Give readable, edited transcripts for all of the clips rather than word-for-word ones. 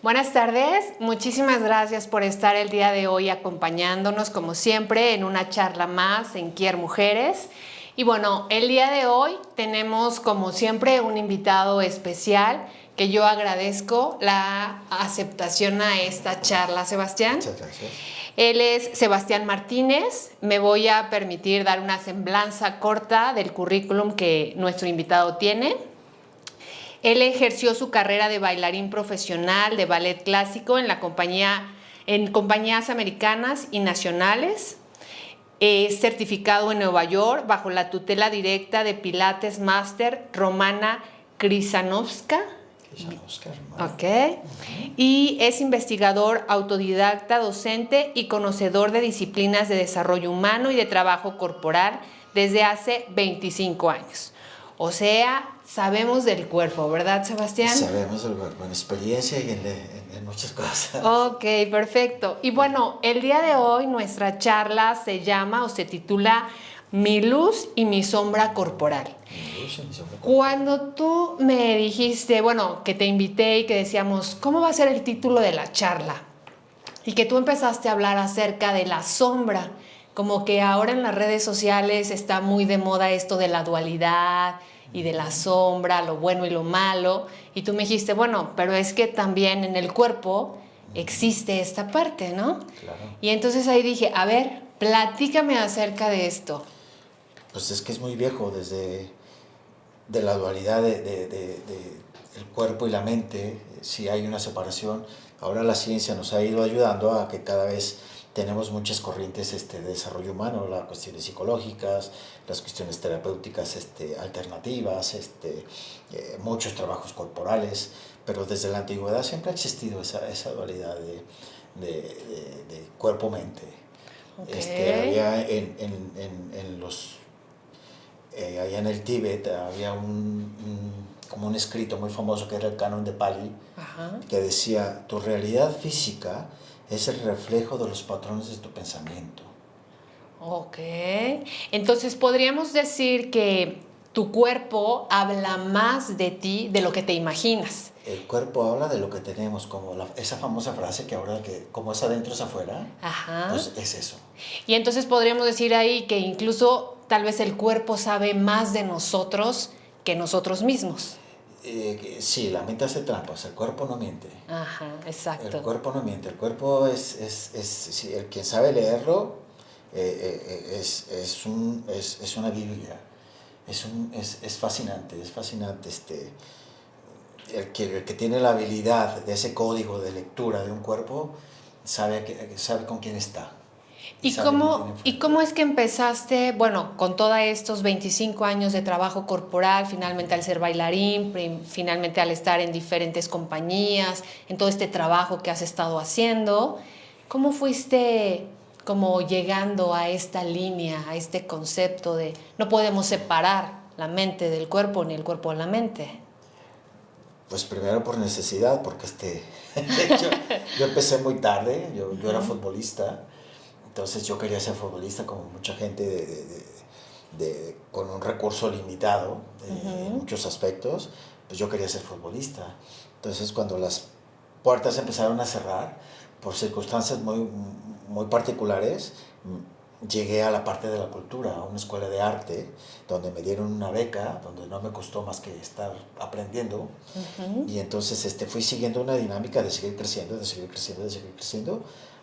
Buenas tardes, muchísimas gracias por estar el día de hoy acompañándonos como siempre en una charla más en Quier Mujeres. Y bueno, el día de hoy tenemos como siempre un invitado especial que yo agradezco la aceptación a esta charla, Sebastián. Muchas gracias. Él es Sebastián Martínez. Me voy a permitir dar una semblanza corta del currículum que nuestro invitado tiene. Él ejerció su carrera de bailarín profesional de ballet clásico en compañías americanas y nacionales. Es certificado en Nueva York bajo la tutela directa de Pilates Master Romana Krisanovska. Ok. Y es investigador autodidacta, docente y conocedor de disciplinas de desarrollo humano y de trabajo corporal desde hace 25 años. O sea, sabemos del cuerpo, ¿verdad, Sebastián? Sabemos del cuerpo, en experiencia y en muchas cosas. Ok, perfecto. Y bueno, el día de hoy nuestra charla se llama o se titula Mi luz y mi sombra corporal. Mi luz y mi sombra corporal. Cuando tú me dijiste, bueno, que te invité y que decíamos, ¿cómo va a ser el título de la charla? Y que tú empezaste a hablar acerca de la sombra, como que ahora en las redes sociales está muy de moda esto de la dualidad y de la sombra, lo bueno y lo malo. Y tú me dijiste, bueno, pero es que también en el cuerpo existe esta parte, ¿no? Claro. Y entonces ahí dije, a ver, platícame acerca de esto. Pues es que es muy viejo, desde de la dualidad el cuerpo y la mente, si hay una separación. Ahora la ciencia nos ha ido ayudando a que cada vez tenemos muchas corrientes de desarrollo humano, las cuestiones psicológicas, las cuestiones terapéuticas alternativas, muchos trabajos corporales, pero desde la antigüedad siempre ha existido esa dualidad de cuerpo-mente. Okay. Había en los allá en el Tíbet había como un escrito muy famoso que era el Canon de Pali. Ajá. Que decía, tu realidad física es el reflejo de los patrones de tu pensamiento. Ok, entonces podríamos decir que tu cuerpo habla más de ti de lo que te imaginas. El cuerpo habla de lo que tenemos, como esa famosa frase que ahora que como es adentro es afuera. Ajá. Pues es eso. Y entonces podríamos decir ahí que incluso tal vez el cuerpo sabe más de nosotros que nosotros mismos. Sí, la mente hace trampas, el cuerpo no miente. Ajá, exacto. El cuerpo no miente, el cuerpo sí, el quien sabe leerlo es una Biblia. Es fascinante, el que tiene la habilidad de ese código de lectura de un cuerpo sabe con quién está. ¿Y cómo es que empezaste, bueno, con todos estos 25 años de trabajo corporal, finalmente al ser bailarín, finalmente al estar en diferentes compañías, en todo este trabajo que has estado haciendo? ¿Cómo fuiste como llegando a esta línea, a este concepto de no podemos separar la mente del cuerpo ni el cuerpo de la mente? Pues primero por necesidad, porque yo empecé muy tarde, yo era futbolista. Entonces yo quería ser futbolista como mucha gente con un recurso limitado en muchos aspectos, pues yo quería ser futbolista. Entonces cuando las puertas empezaron a cerrar por circunstancias muy particulares, llegué a la parte de la cultura, a una escuela de arte, donde me dieron una beca, donde no me costó más que estar aprendiendo. Y entonces fui siguiendo una dinámica de seguir creciendo,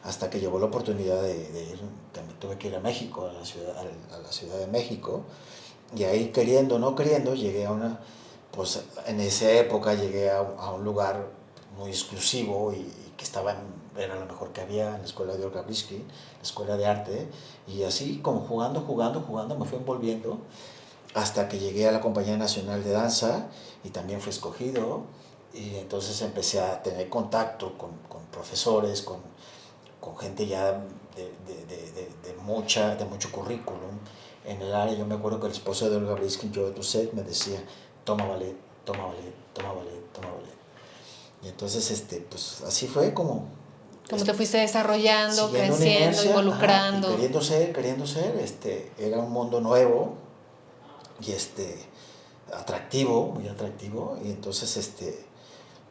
hasta que llegó la oportunidad de ir, me tuve que ir a México, a la ciudad de México, y ahí queriendo o no queriendo, llegué pues en esa época llegué a un lugar muy exclusivo y que era lo mejor que había en la escuela de Olga Brinsky, la escuela de arte, y así como jugando, me fui envolviendo, hasta que llegué a la Compañía Nacional de Danza y también fui escogido, y entonces empecé a tener contacto con profesores, con gente ya de mucho currículum en el área. Yo me acuerdo que el esposo de Olga Brinsky, Joe Doucet, me decía, toma ballet. Y entonces, pues así fue como te fuiste desarrollando, creciendo, inercia, involucrando. Y queriendo ser, era un mundo nuevo y atractivo, muy atractivo, y entonces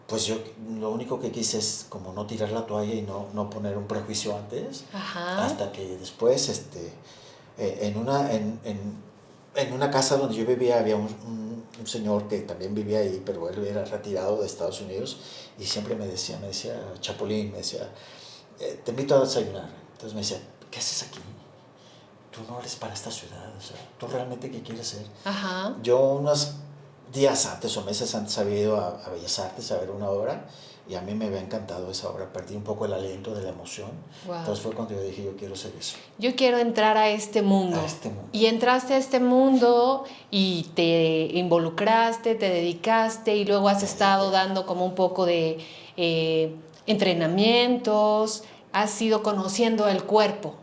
pues yo lo único que quise es como no tirar la toalla y no poner un prejuicio antes, Ajá. hasta que después, en una casa donde yo vivía había un señor que también vivía ahí, pero él era retirado de Estados Unidos y siempre me decía, Chapulín, me decía, te invito a desayunar. Entonces me decía, ¿qué haces aquí? Tú no eres para esta ciudad, o sea, ¿tú realmente qué quieres ser? Ajá. Yo unos días antes o meses antes había ido a Bellas Artes a ver una obra y a mí me había encantado esa obra, perdí un poco el aliento de la emoción, Wow. entonces fue cuando yo dije, yo quiero ser eso. Yo quiero entrar a este mundo. A este mundo. Y entraste a este mundo y te involucraste, te dedicaste y luego has estado dando como un poco de entrenamientos, has ido conociendo el cuerpo.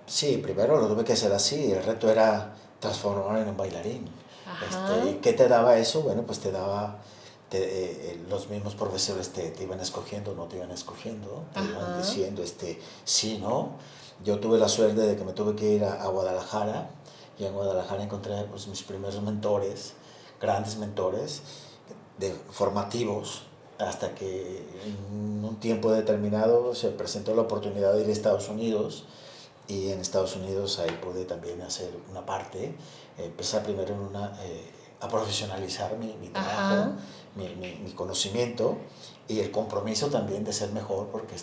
Sí, primero lo tuve que hacer así, el reto era transformarme en un bailarín. Ajá. ¿Qué te daba eso? Bueno, pues te daba, los mismos profesores te iban escogiendo, no te iban escogiendo, te iban Ajá. diciendo sí, no. Yo tuve la suerte de que me tuve que ir a Guadalajara y en Guadalajara encontré pues, mis primeros mentores, grandes mentores, formativos, hasta que en un tiempo determinado se presentó la oportunidad de ir a Estados Unidos y en Estados Unidos ahí pude también hacer una parte, empezar primero a profesionalizar mi trabajo, mi conocimiento y el compromiso también de ser mejor porque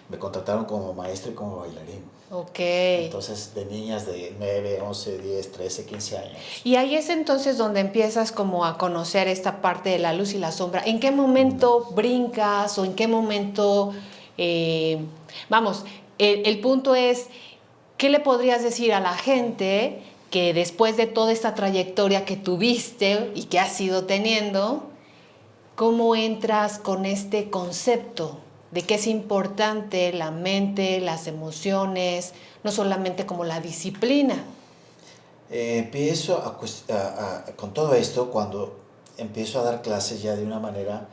me contrataron como maestro y como bailarín. Ok. Entonces de niñas de 9, 11, 10, 13, 15 años. Y ahí es entonces donde empiezas como a conocer esta parte de la luz y la sombra. ¿En qué momento brincas o en qué momento, vamos, el punto es, ¿qué le podrías decir a la gente que después de toda esta trayectoria que tuviste y que has ido teniendo, cómo entras con este concepto de que es importante la mente, las emociones, no solamente como la disciplina? Empiezo con todo esto cuando empiezo a dar clases ya de una manera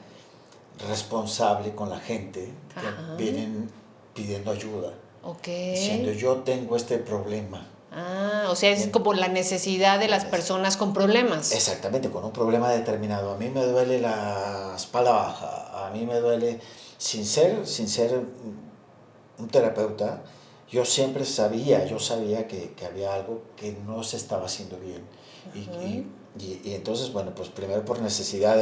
responsable con la gente que Ajá. vienen pidiendo ayuda, Ok. diciendo yo tengo este problema. O sea, es Bien. como la necesidad de las personas con problemas. Exactamente, con un problema determinado. A mí me duele la espalda baja, a mí me duele, sin ser un terapeuta, yo sabía que había algo que no se estaba haciendo bien. Y entonces, bueno, pues primero por necesidad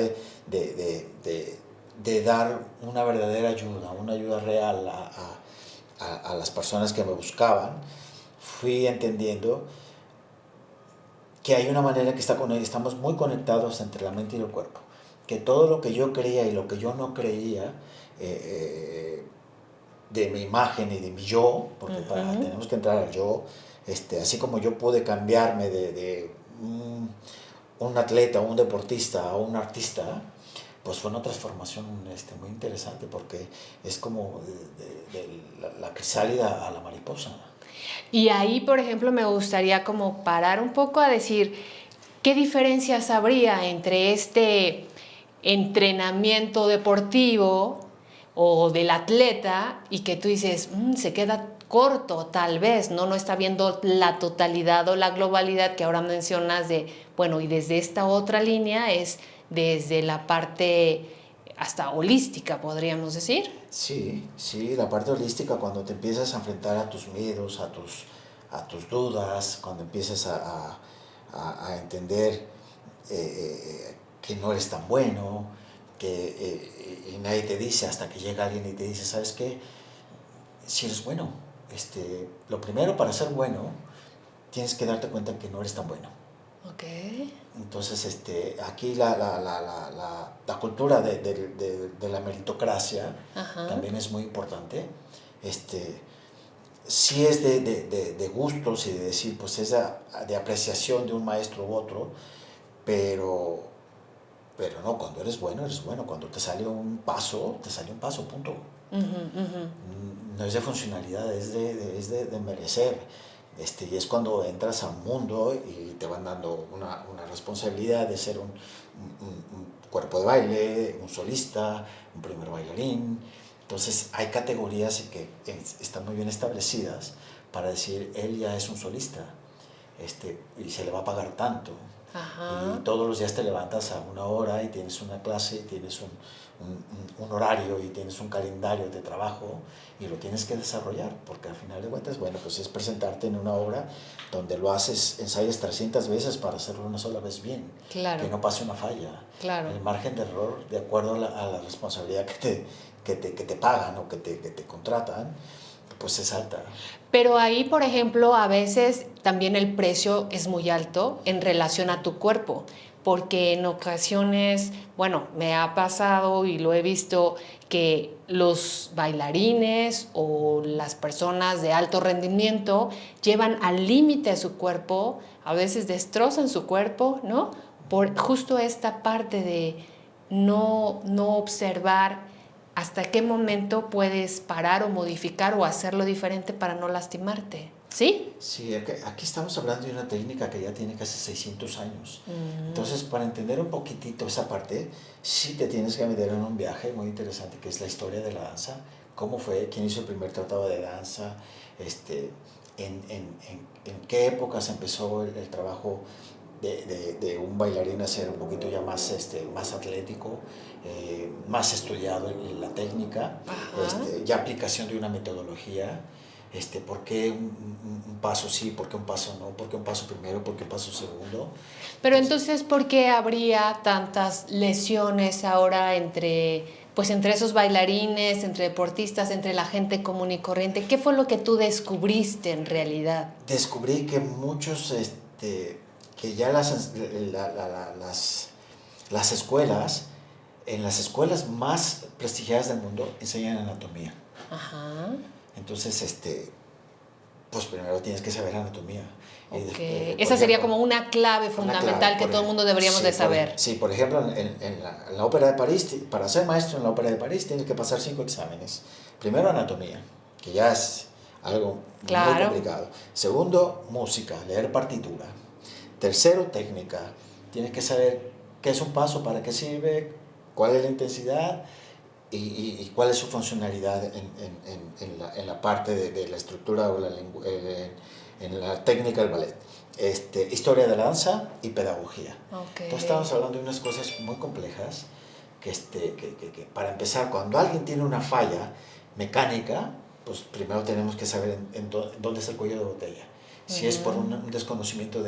de dar una verdadera ayuda, una ayuda real a las personas que me buscaban, fui entendiendo que hay una manera que estamos muy conectados entre la mente y el cuerpo, que todo lo que yo creía y lo que yo no creía, de mi imagen y de mi yo, porque tenemos que entrar al yo, así como yo pude cambiarme de un atleta, un deportista a un artista, pues fue una transformación muy interesante porque es como de la crisálida a la mariposa. Y ahí, por ejemplo, me gustaría como parar un poco a decir, ¿qué diferencias habría entre este entrenamiento deportivo o del atleta y que tú dices, se queda corto tal vez, ¿no? No está viendo la totalidad o la globalidad que ahora mencionas de, bueno, y desde esta otra línea es desde la parte hasta holística, podríamos decir? Sí, sí, la parte holística, cuando te empiezas a enfrentar a tus miedos, a tus dudas, cuando empiezas a entender que no eres tan bueno, y nadie te dice hasta que llega alguien y te dice, ¿sabes qué? Si eres bueno, lo primero para ser bueno, tienes que darte cuenta que no eres tan bueno. Ok. Entonces, aquí la cultura de la meritocracia también es muy importante. Sí es de gustos y de decir, pues es de apreciación de un maestro u otro, pero no, cuando eres bueno, eres bueno. Cuando te sale un paso, punto. No es de funcionalidad, es de merecer. Y es cuando entras a un mundo y te van dando una responsabilidad de ser un cuerpo de baile, un solista, un primer bailarín. Entonces hay categorías que están muy bien establecidas para decir, él ya es un solista, y se le va a pagar tanto. Ajá. Y todos los días te levantas a una hora y tienes una clase, y tienes un horario y tienes un calendario de trabajo y lo tienes que desarrollar, porque al final de cuentas, bueno, pues es presentarte en una obra donde lo haces, ensayas 300 veces para hacerlo una sola vez bien, Claro. que no pase una falla. Claro. El margen de error, de acuerdo a la responsabilidad que te pagan o que te contratan, pues es alta. Pero ahí, por ejemplo, a veces también el precio es muy alto en relación a tu cuerpo, porque en ocasiones, bueno, me ha pasado y lo he visto que los bailarines o las personas de alto rendimiento llevan al límite a su cuerpo, a veces destrozan su cuerpo, ¿no? Por justo esta parte de no observar hasta qué momento puedes parar o modificar o hacerlo diferente para no lastimarte. ¿Sí? Sí, aquí estamos hablando de una técnica que ya tiene casi 600 años. Entonces, para entender un poquitito esa parte, sí te tienes que meter en un viaje muy interesante, que es la historia de la danza. ¿Cómo fue? ¿Quién hizo el primer tratado de danza? En qué épocas empezó el trabajo de un bailarín a ser un poquito ya más atlético, más estudiado en la técnica, ya aplicación de una metodología. ¿Por qué un paso sí, por qué un paso no, por qué un paso primero, por qué un paso segundo? Pero entonces, ¿por qué habría tantas lesiones ahora pues entre esos bailarines, entre deportistas, entre la gente común y corriente? ¿Qué fue lo que tú descubriste en realidad? Descubrí que muchos, que ya las escuelas, en las escuelas más prestigiadas del mundo, enseñan anatomía. Ajá. Entonces, pues primero tienes que saber anatomía. Okay. Esa sería como una clave fundamental que todo el mundo deberíamos de saber. Sí, por ejemplo, en la Ópera de París, para ser maestro en la Ópera de París tienes que pasar 5 exámenes. Primero, anatomía, que ya es algo muy complicado. Segundo, música, leer partitura. Tercero, técnica. Tienes que saber qué es un paso, para qué sirve, cuál es la intensidad y cuál es su funcionalidad en la parte de la estructura o en la técnica del ballet. Historia de la danza y pedagogía. Okay. Entonces estamos hablando de unas cosas muy complejas que para empezar, cuando alguien tiene una falla mecánica, pues primero tenemos que saber dónde es el cuello de botella. Si es por un desconocimiento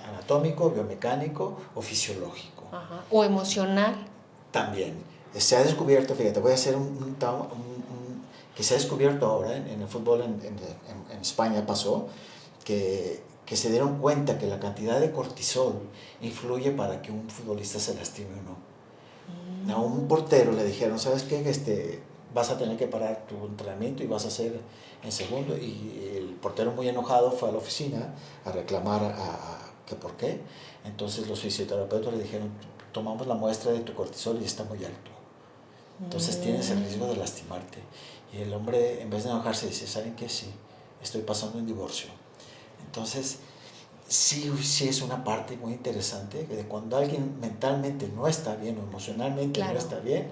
anatómico, biomecánico o fisiológico. Ajá. O emocional. También. Se ha descubierto, fíjate, voy a hacer que se ha descubierto ahora en el fútbol en España pasó, que se dieron cuenta que la cantidad de cortisol influye para que un futbolista se lastime o no. A un portero le dijeron, ¿sabes qué? Vas a tener que parar tu entrenamiento y vas a hacer en segundo. Y el portero, muy enojado, fue a la oficina a reclamar que por qué. Entonces los fisioterapeutas le dijeron, tomamos la muestra de tu cortisol y está muy alto. Entonces tienes el riesgo de lastimarte. Y el hombre, en vez de enojarse, dice, ¿saben qué? Sí, estoy pasando un divorcio. Entonces, sí es una parte muy interesante de cuando alguien mentalmente no está bien o emocionalmente no está bien,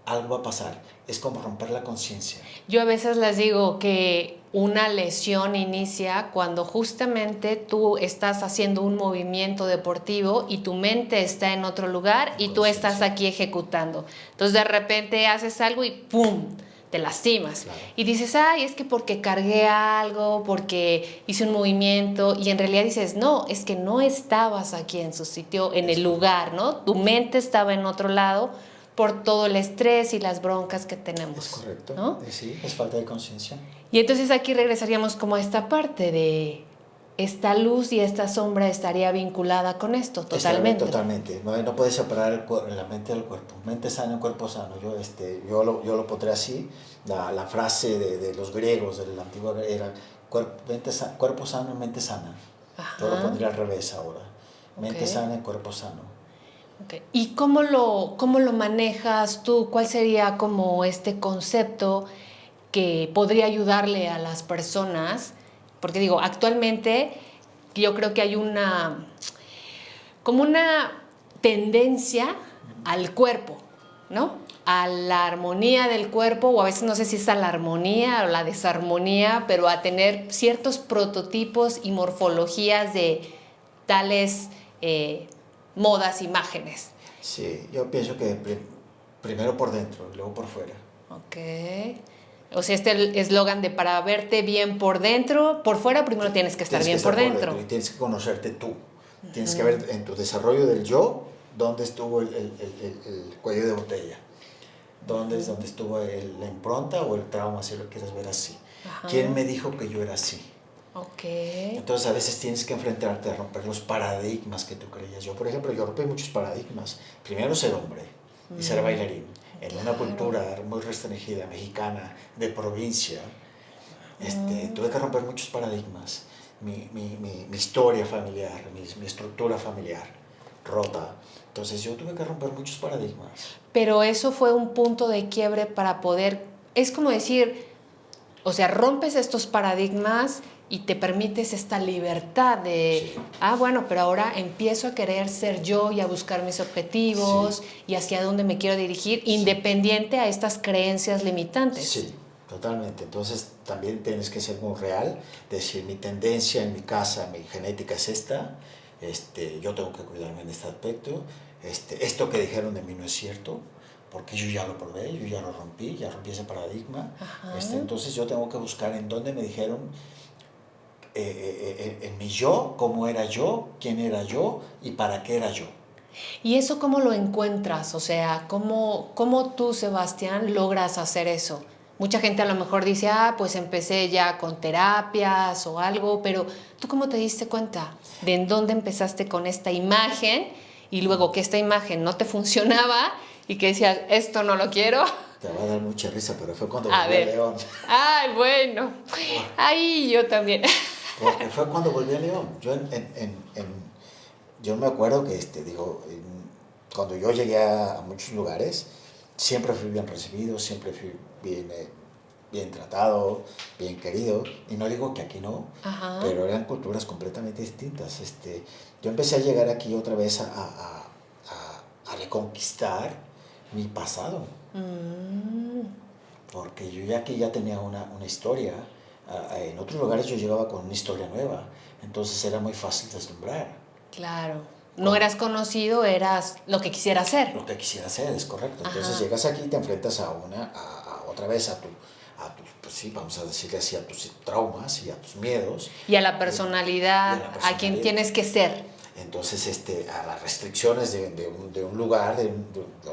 algo va a pasar. Es como romper la conciencia. Yo a veces les digo que una lesión inicia cuando justamente tú estás haciendo un movimiento deportivo y tu mente está en otro lugar y tú estás aquí ejecutando. Entonces de repente haces algo y ¡pum!, te lastimas. Claro. Y dices, ay, es que porque cargué algo, porque hice un movimiento, y en realidad dices, no, es que no estabas aquí en su sitio, en el lugar, ¿no? Tu mente estaba en otro lado por todo el estrés y las broncas que tenemos. Es correcto, ¿no? Sí, es falta de conciencia. Y entonces aquí regresaríamos como a esta parte de esta luz y esta sombra estaría vinculada con esto, totalmente. Totalmente, no puedes separar la mente del cuerpo. Mente sana, cuerpo sano. Yo lo pondré así, la frase de los griegos, del antiguo, era cuerpo sano, mente sana. Ajá. Yo lo pondría al revés ahora. Mente sana, cuerpo sano. Okay. ¿Y cómo lo manejas tú? ¿Cuál sería como este concepto que podría ayudarle a las personas? Porque digo, actualmente yo creo que hay como una tendencia al cuerpo, ¿no? A la armonía del cuerpo, o a veces no sé si es a la armonía o la desarmonía, pero a tener ciertos prototipos y morfologías de tales modas, imágenes. Sí, yo pienso que primero por dentro y luego por fuera. Ok. O sea, este eslogan de para verte bien por dentro, por fuera primero tienes que estar bien por dentro. Y tienes que conocerte tú. Tienes que ver en tu desarrollo del yo dónde estuvo el cuello de botella. Dónde estuvo la impronta o el trauma, si lo quieres ver así. Ajá. ¿Quién me dijo que yo era así? Ok. Entonces a veces tienes que enfrentarte a romper los paradigmas que tú creías. Yo, por ejemplo, yo rompí muchos paradigmas. Primero ser hombre y ser bailarín. En una cultura muy restringida, mexicana, de provincia, tuve que romper muchos paradigmas. Mi historia familiar, mi estructura familiar rota. Entonces yo tuve que romper muchos paradigmas. Pero eso fue un punto de quiebre para poder, es como decir, o sea, rompes estos paradigmas y te permites esta libertad de, Sí. Bueno, pero ahora empiezo a querer ser yo y a buscar mis objetivos y hacia dónde me quiero dirigir, independiente a estas creencias limitantes. Sí, totalmente. Entonces también tienes que ser muy real, decir mi tendencia en mi casa, mi genética es esta, yo tengo que cuidarme en este aspecto, esto que dijeron de mí no es cierto, porque yo ya lo probé, yo ya lo rompí, ya rompí ese paradigma. Entonces yo tengo que buscar en dónde me dijeron, en mi yo, cómo era yo, quién era yo y para qué era yo. ¿Y eso cómo lo encuentras? O sea, ¿cómo tú, Sebastián, logras hacer eso? Mucha gente a lo mejor dice, pues empecé ya con terapias o algo, pero ¿tú cómo te diste cuenta de en dónde empezaste con esta imagen y luego que esta imagen no te funcionaba y que decías, esto no lo quiero? Te va a dar mucha risa, pero fue cuando A volví a ver. León. Ay, bueno. Ahí yo también. Porque fue cuando volví a León. Yo me acuerdo que, cuando yo llegué a muchos lugares, siempre fui bien recibido, siempre fui bien tratado, bien querido. Y no digo que aquí no, Ajá. pero eran culturas completamente distintas. Yo empecé a llegar aquí otra vez a reconquistar mi pasado. Porque yo ya aquí ya tenía una historia. En otros lugares yo llegaba con una historia nueva. Entonces era muy fácil deslumbrar. Claro. No eras conocido, eras lo que quisiera hacer. Lo que quisiera hacer, es correcto. Entonces Ajá. llegas aquí y te enfrentas otra vez a tus, pues sí, vamos a decirle así, a tus traumas y a tus miedos. Y a la personalidad, a quien tienes que ser. Entonces, a las restricciones de un lugar,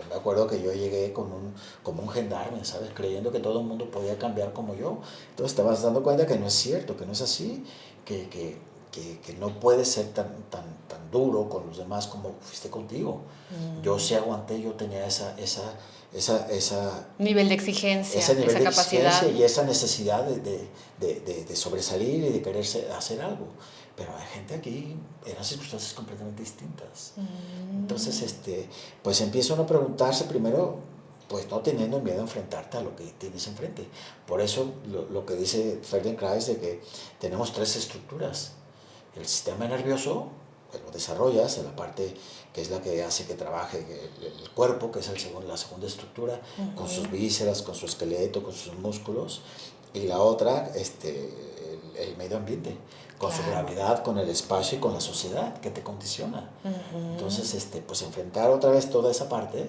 me acuerdo que yo llegué como un gendarme, ¿sabes? Creyendo que todo el mundo podía cambiar como yo. Entonces te vas dando cuenta que no es cierto, que no es así, que no puedes ser tan duro con los demás como fuiste contigo. Yo sí aguanté, yo tenía esa nivel de exigencia, ese nivel esa de capacidad. exigencia y esa necesidad de sobresalir y de querer hacer algo. Pero hay gente aquí, eran circunstancias completamente distintas. Entonces, pues empieza uno a preguntarse primero, pues no teniendo miedo a enfrentarte a lo que tienes enfrente. Por eso lo que dice Feldenkrais de que tenemos 3 estructuras. El sistema nervioso, que lo desarrollas en la parte que es la que hace que trabaje el cuerpo, que es la segunda estructura, con sus vísceras, con su esqueleto, con sus músculos. Y la otra, el medio ambiente, con su gravedad, con el espacio y con la sociedad que te condiciona. Entonces, pues enfrentar otra vez toda esa parte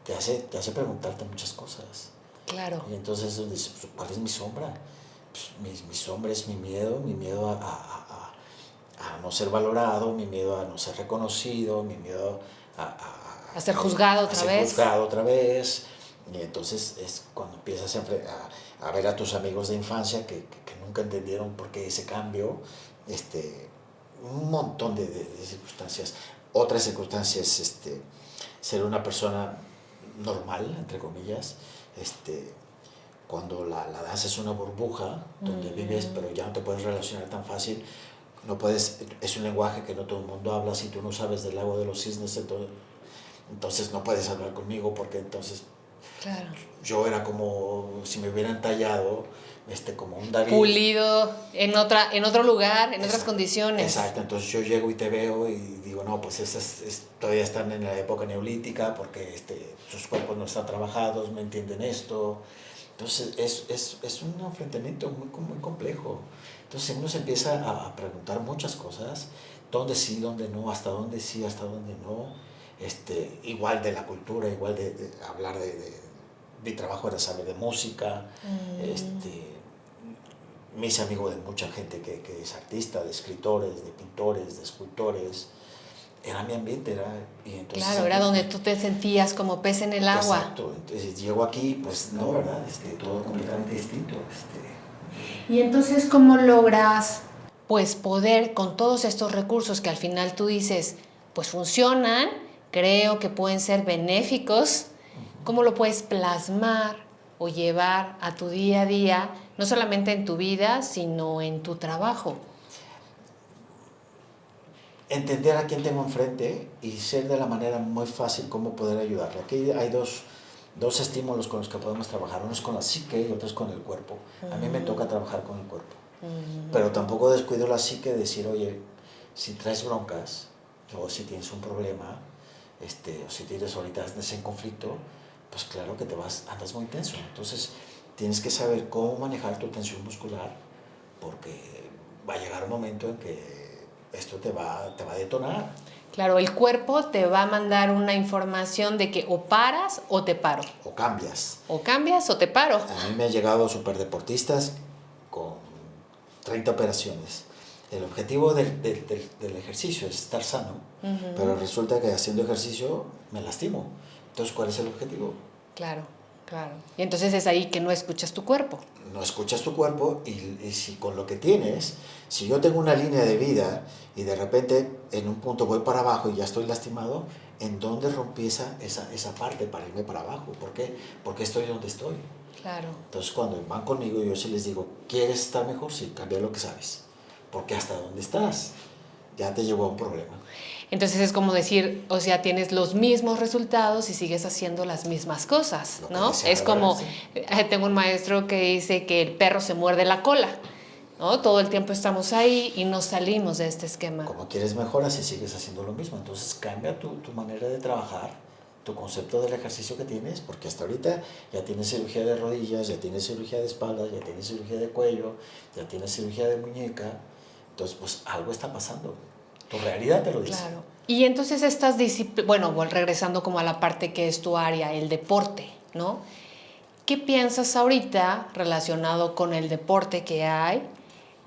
te hace preguntarte muchas cosas. Claro. Y entonces dices, ¿cuál es mi sombra? Pues mi sombra es mi miedo a no ser valorado, mi miedo a no ser reconocido, mi miedo a ser juzgado otra vez. A ser juzgado otra vez. Y entonces es cuando empiezas a ver a tus amigos de infancia que nunca entendieron por qué ese cambio, un montón de circunstancias. Otras circunstancias, ser una persona normal, entre comillas, cuando la danza es una burbuja donde vives, pero ya no te puedes relacionar tan fácil, no puedes, es un lenguaje que no todo el mundo habla. Si tú no sabes del lago de los cisnes, entonces no puedes hablar conmigo, porque entonces yo era como si me hubieran tallado como un David pulido en otro lugar, en otras condiciones. Exacto. Entonces yo llego y te veo y digo, no, pues todavía están en la época neolítica, porque sus cuerpos no están trabajados, no entienden esto. Entonces es un enfrentamiento muy complejo. Entonces uno se empieza a preguntar muchas cosas, dónde sí, dónde no, hasta dónde sí, hasta dónde no. Igual de la cultura, igual de hablar mi trabajo era saber de música. Me hice amigo de mucha gente que es artista, de escritores, de pintores, de escultores. Era mi ambiente, y entonces, Claro, era donde tú te sentías como pez en el agua. Exacto, entonces llego aquí, pues no, ¿verdad? Todo completamente distinto. Y entonces, ¿cómo logras, pues, poder con todos estos recursos que al final tú dices, pues funcionan, creo que pueden ser benéficos, cómo lo puedes plasmar o llevar a tu día a día, no solamente en tu vida, sino en tu trabajo? Entender a quién tengo enfrente y ser de la manera muy fácil cómo poder ayudarle. Aquí hay dos estímulos con los que podemos trabajar, uno es con la psique y otro es con el cuerpo. A mí me toca trabajar con el cuerpo, pero tampoco descuido la psique de decir, oye, si traes broncas o si tienes un problema, o si tienes ahorita en conflicto, pues claro que andas muy tenso. Entonces tienes que saber cómo manejar tu tensión muscular, porque va a llegar un momento en que esto te va a detonar. Claro, el cuerpo te va a mandar una información de que o paras o te paro. O cambias. O cambias o te paro. A mí me han llegado superdeportistas con 30 operaciones. El objetivo del ejercicio es estar sano, pero resulta que haciendo ejercicio me lastimo. Entonces, ¿cuál es el objetivo? Claro, claro. Y entonces es ahí que no escuchas tu cuerpo. No escuchas tu cuerpo y si con lo que tienes, si yo tengo una línea de vida y de repente en un punto voy para abajo y ya estoy lastimado, ¿en dónde rompí esa parte para irme para abajo? ¿Por qué? Porque estoy donde estoy. Claro. Entonces cuando van conmigo yo sí les digo, ¿quieres estar mejor? Sí, cambia lo que sabes. Porque hasta donde estás ya te llevó a un problema. Entonces es como decir, o sea, tienes los mismos resultados y sigues haciendo las mismas cosas, ¿no? Es como, tengo un maestro que dice que el perro se muerde la cola, ¿no? Todo el tiempo estamos ahí y no salimos de este esquema. Como quieres mejorar si sigues haciendo lo mismo. Entonces cambia tu manera de trabajar, tu concepto del ejercicio que tienes, porque hasta ahorita ya tienes cirugía de rodillas, ya tienes cirugía de espalda, ya tienes cirugía de cuello, ya tienes cirugía de muñeca. Entonces, pues algo está pasando. Tu realidad te lo dice. Claro. Y entonces estas disciplinas, bueno, regresando como a la parte que es tu área, el deporte, ¿no? ¿Qué piensas ahorita relacionado con el deporte que hay?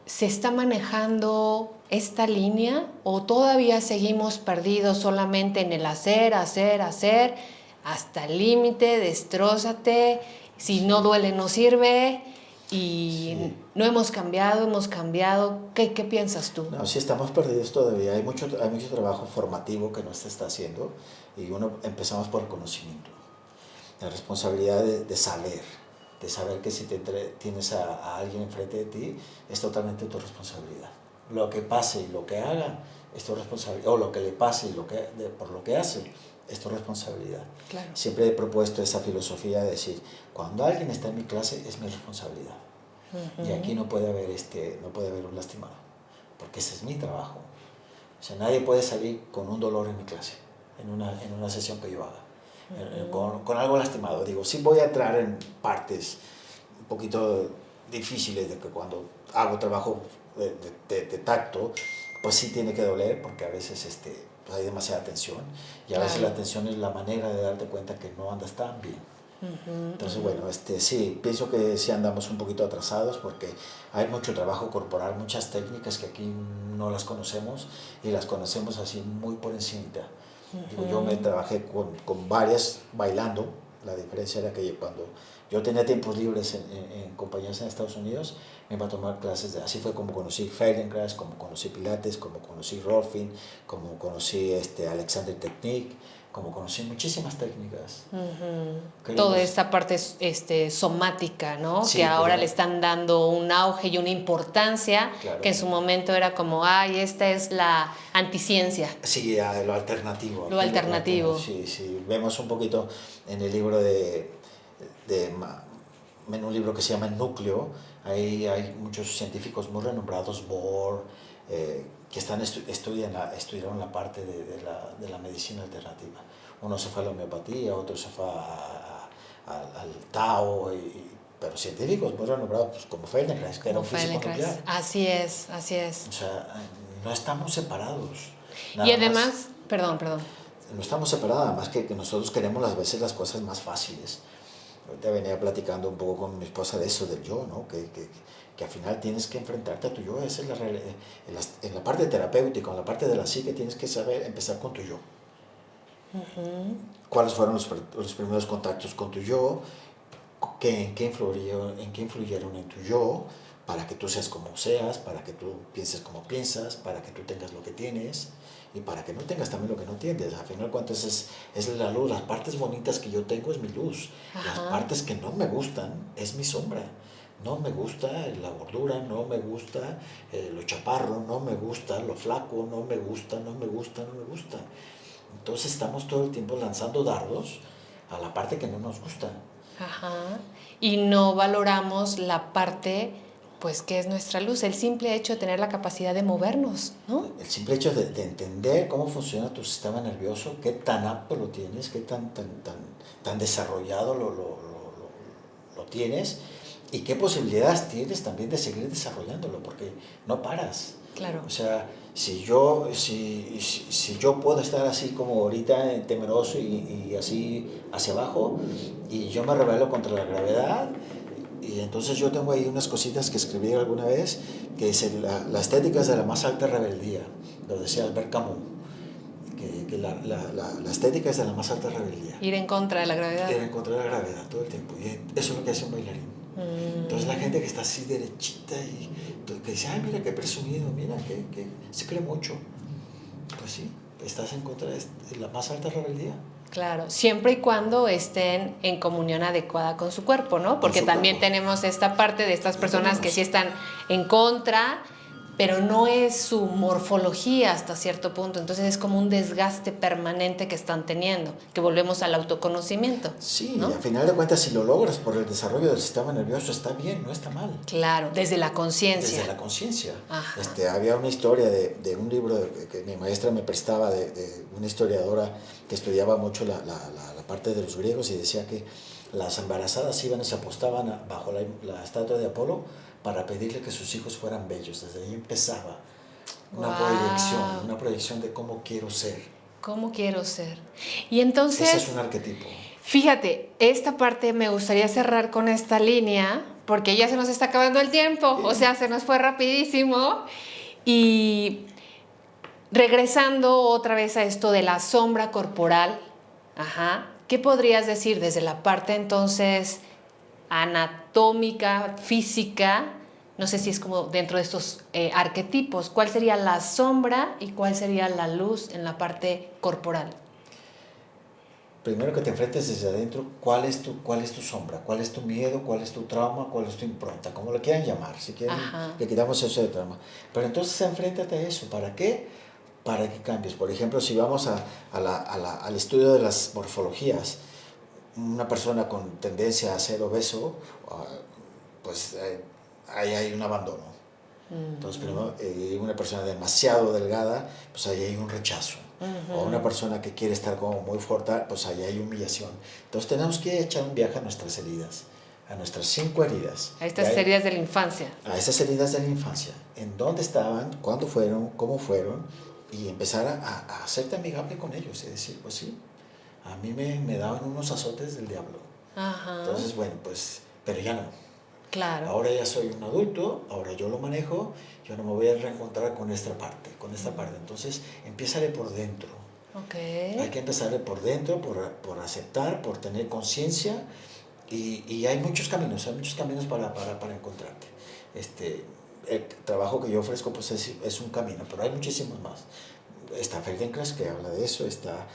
¿Se está manejando esta línea o todavía seguimos perdidos solamente en el hacer, hasta el límite, destrózate, si no duele no sirve? Y sí. No hemos cambiado. ¿Qué piensas tú? No, sí estamos perdidos todavía. Hay mucho trabajo formativo que no se está haciendo y empezamos por el conocimiento. La responsabilidad de saber que si tienes a alguien enfrente de ti es totalmente tu responsabilidad. Lo que pase y lo que haga es tu responsabilidad, o lo que le pase y por lo que hace es tu responsabilidad. Claro. Siempre he propuesto esa filosofía de decir, cuando alguien está en mi clase es mi responsabilidad. Y aquí no puede haber un lastimado, porque ese es mi trabajo. O sea, nadie puede salir con un dolor en mi clase, en una sesión que yo haga, con algo lastimado. Digo, sí voy a entrar en partes un poquito difíciles de que cuando hago trabajo de tacto, pues sí tiene que doler, porque a veces pues hay demasiada tensión, y a veces la tensión es la manera de darte cuenta que no andas tan bien. Entonces, bueno, sí, pienso que sí andamos un poquito atrasados porque hay mucho trabajo corporal, muchas técnicas que aquí no las conocemos y las conocemos así muy por encimita. Digo, yo me trabajé con varias bailando. La diferencia era que cuando yo tenía tiempos libres en compañías en Estados Unidos, me iba a tomar clases así fue como conocí Feldenkrais, como conocí Pilates, como conocí Rolfing, como conocí Alexander Technique, como conocí muchísimas técnicas. Toda esta parte somática, ¿no? Sí, que ahora le están dando un auge y una importancia, claro, que en su momento era como, esta es la anticiencia. Sí, lo alternativo. Lo alternativo. Sí. Vemos un poquito en el libro en un libro que se llama El Núcleo, ahí hay muchos científicos muy renombrados, Bohr, que estudiaron la parte de la medicina alternativa. Uno se fue a la homeopatía, otro se fue al Tao, pero científicos muy renombrados, pues, como Feldenkrais, que era un físico nuclear. Así es. O sea, no estamos separados. Y además, perdón. No estamos separados, nada más que nosotros queremos a veces las cosas más fáciles. Ahorita venía platicando un poco con mi esposa de eso, del yo, ¿no? Que al final tienes que enfrentarte a tu yo. Esa es en la parte terapéutica, en la parte de la psique, tienes que saber empezar con tu yo. ¿Cuáles fueron los primeros contactos con tu yo? ¿En qué influyeron en tu yo? Para que tú seas como seas, para que tú pienses como piensas, para que tú tengas lo que tienes y para que no tengas también lo que no tienes. Al final, ¿cuánto es la luz? Las partes bonitas que yo tengo es mi luz. Las partes que no me gustan es mi sombra. No me gusta la gordura, no me gusta lo chaparro, no me gusta lo flaco, no me gusta. Entonces estamos todo el tiempo lanzando dardos a la parte que no nos gusta. Y no valoramos la parte, pues, que es nuestra luz, el simple hecho de tener la capacidad de movernos, ¿no? El simple hecho de entender cómo funciona tu sistema nervioso, qué tan apto lo tienes, qué tan desarrollado lo tienes y qué posibilidades tienes también de seguir desarrollándolo, porque no paras. Claro. O sea, si yo puedo estar así como ahorita, temeroso y así hacia abajo, y yo me rebelo contra la gravedad, y entonces yo tengo ahí unas cositas que escribí alguna vez, que dice, la estética es de la más alta rebeldía, lo decía Albert Camus, que la estética es de la más alta rebeldía. Ir en contra de la gravedad. Ir en contra de la gravedad todo el tiempo, y eso es lo que hace un bailarín. Entonces la gente que está así derechita y que dice, ay, mira qué presumido, mira que se cree mucho. Pues sí, estás en contra de la más alta rebeldía. Claro, siempre y cuando estén en comunión adecuada con su cuerpo, ¿no? Porque también tenemos esta parte de estas personas que sí están en contra, pero no es su morfología hasta cierto punto. Entonces es como un desgaste permanente que están teniendo, que volvemos al autoconocimiento. Sí, ¿no? Y al final de cuentas, si lo logras por el desarrollo del sistema nervioso, está bien, no está mal. Claro, desde la conciencia. Desde la conciencia. Había una historia de un libro que mi maestra me prestaba de una historiadora que estudiaba mucho la parte de los griegos y decía que las embarazadas iban y se apostaban bajo la estatua de Apolo para pedirle que sus hijos fueran bellos. Desde ahí empezaba una proyección de cómo quiero ser. ¿Cómo quiero ser? Y entonces... Ese es un arquetipo. Fíjate, esta parte me gustaría cerrar con esta línea, porque ya se nos está acabando el tiempo, o sea, se nos fue rapidísimo. Y regresando otra vez a esto de la sombra corporal, ¿qué podrías decir desde la parte entonces anatómica, física? No sé si es como dentro de estos arquetipos. ¿Cuál sería la sombra y cuál sería la luz en la parte corporal? Primero que te enfrentes desde adentro, ¿cuál es tu sombra? ¿Cuál es tu miedo? ¿Cuál es tu trauma? ¿Cuál es tu impronta? Como lo quieran llamar, si quieren, le quitamos eso de trauma. Pero entonces enfréntate a eso. ¿Para qué? Para que cambies. Por ejemplo, si vamos al estudio de las morfologías, una persona con tendencia a ser obeso, pues ahí hay un abandono. Entonces, primero, una persona demasiado delgada, pues ahí hay un rechazo. O una persona que quiere estar como muy fuerte, pues ahí hay humillación. Entonces tenemos que echar un viaje a nuestras heridas, a nuestras 5 heridas. A estas heridas de la infancia. A esas heridas de la infancia. ¿En dónde estaban? ¿Cuándo fueron? ¿Cómo fueron? Y empezar a hacerte amigable con ellos. Y decir, pues sí, a mí me daban unos azotes del diablo. Entonces, bueno, pues, pero ya no. Claro. Ahora ya soy un adulto, ahora yo lo manejo, yo no me voy a reencontrar con esta parte. Entonces, empiézale por dentro. Hay que empezarle por dentro, por aceptar, por tener conciencia, y hay muchos caminos para encontrarte. El trabajo que yo ofrezco pues es un camino, pero hay muchísimos más. Está Feldenkrais, que habla de eso, está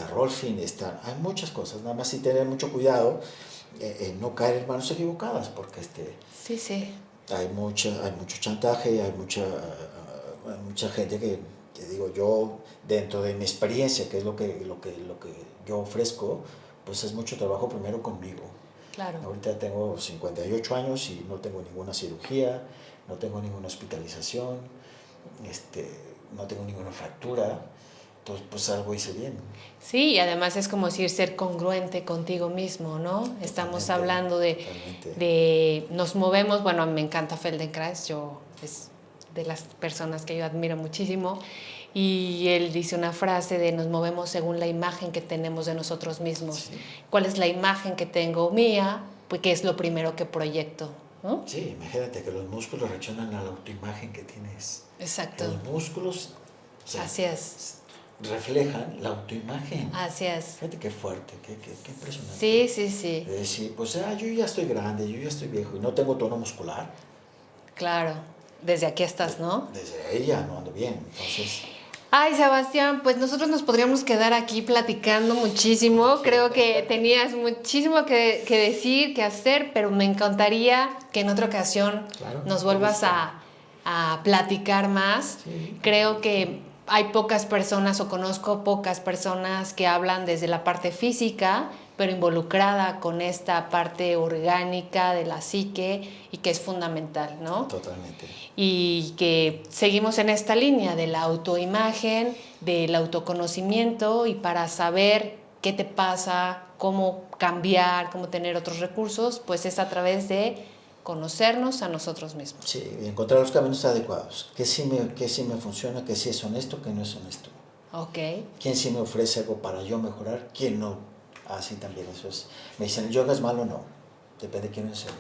Rolfing, hay muchas cosas, nada más si tener mucho cuidado, no caer en manos equivocadas, porque sí. hay mucho chantaje, hay mucha gente que digo yo, dentro de mi experiencia, que es lo que yo ofrezco, pues es mucho trabajo primero conmigo. Claro. Ahorita tengo 58 años y no tengo ninguna cirugía, no tengo ninguna hospitalización, no tengo ninguna fractura. Entonces, pues algo hice bien. Sí, y además es como decir, ser congruente contigo mismo, ¿no? Estamos hablando de nos movemos, bueno, me encanta Feldenkrais, yo es de las personas que yo admiro muchísimo. Y él dice una frase de nos movemos según la imagen que tenemos de nosotros mismos. Sí. ¿Cuál es la imagen que tengo mía? Pues que es lo primero que proyecto, ¿no? Sí, imagínate que los músculos reaccionan a la autoimagen que tienes. Exacto. Los músculos, o sea, Así es. reflejan la autoimagen. Así es. Fíjate qué fuerte, qué impresionante. Sí, sí, sí. De decir, pues yo ya estoy grande, yo ya estoy viejo y no tengo tono muscular. Claro. Desde aquí estás, ¿no? Desde ella no ando bien, entonces... Ay, Sebastián, pues nosotros nos podríamos quedar aquí platicando muchísimo. Creo que tenías muchísimo que decir, que hacer, pero me encantaría que en otra ocasión Claro, nos me vuelvas gusta. a platicar más. Sí. Creo que hay pocas personas o conozco pocas personas que hablan desde la parte física, pero involucrada con esta parte orgánica de la psique y que es fundamental, ¿no? Totalmente. Y que seguimos en esta línea de la autoimagen, del autoconocimiento y para saber qué te pasa, cómo cambiar, cómo tener otros recursos, pues es a través de conocernos a nosotros mismos. Sí, y encontrar los caminos adecuados. ¿Qué sí me funciona? ¿Qué sí es honesto? ¿Qué no es honesto? Ok. ¿Quién sí me ofrece algo para yo mejorar? ¿Quién no? Así también eso es. Me dicen, ¿el yoga es malo? No. Depende de quién lo enseñe.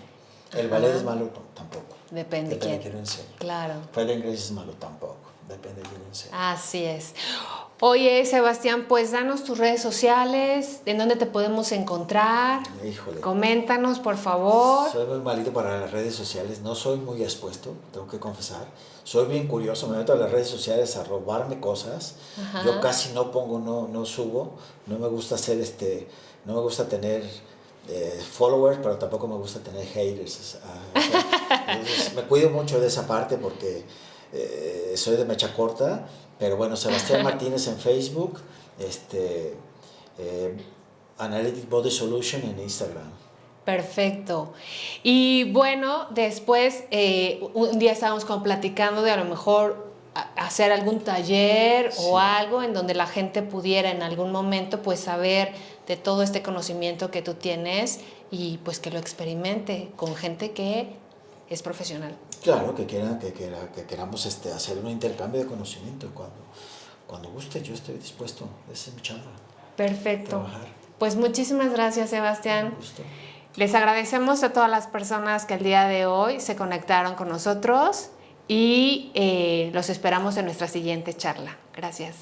¿El ballet es malo? No, tampoco. Depende de quién. quién lo enseñe. Claro. ¿Fue inglés es malo? Tampoco. Depende de quién lo enseñe. Así es. Oye, Sebastián, pues danos tus redes sociales, en dónde te podemos encontrar. Híjole. Coméntanos, por favor. Soy muy malito para las redes sociales, no soy muy expuesto, tengo que confesar. Soy bien curioso, me meto a las redes sociales a robarme cosas. Ajá. Yo casi no pongo, no subo, no me gusta hacer no me gusta tener followers, pero tampoco me gusta tener haters. Entonces, me cuido mucho de esa parte porque soy de mecha corta, pero bueno, Sebastián Martínez en Facebook, Analytic Body Solution en Instagram. Perfecto. Y bueno, después un día estábamos como platicando de a lo mejor hacer algún taller Sí. o algo en donde la gente pudiera en algún momento pues saber de todo este conocimiento que tú tienes y pues que lo experimente con gente que es profesional. Claro, que queramos hacer un intercambio de conocimiento. Cuando guste, yo estoy dispuesto. Esa es mi chamba. Perfecto. Trabajar. Pues muchísimas gracias, Sebastián. Un gusto. Les agradecemos a todas las personas que el día de hoy se conectaron con nosotros y los esperamos en nuestra siguiente charla. Gracias.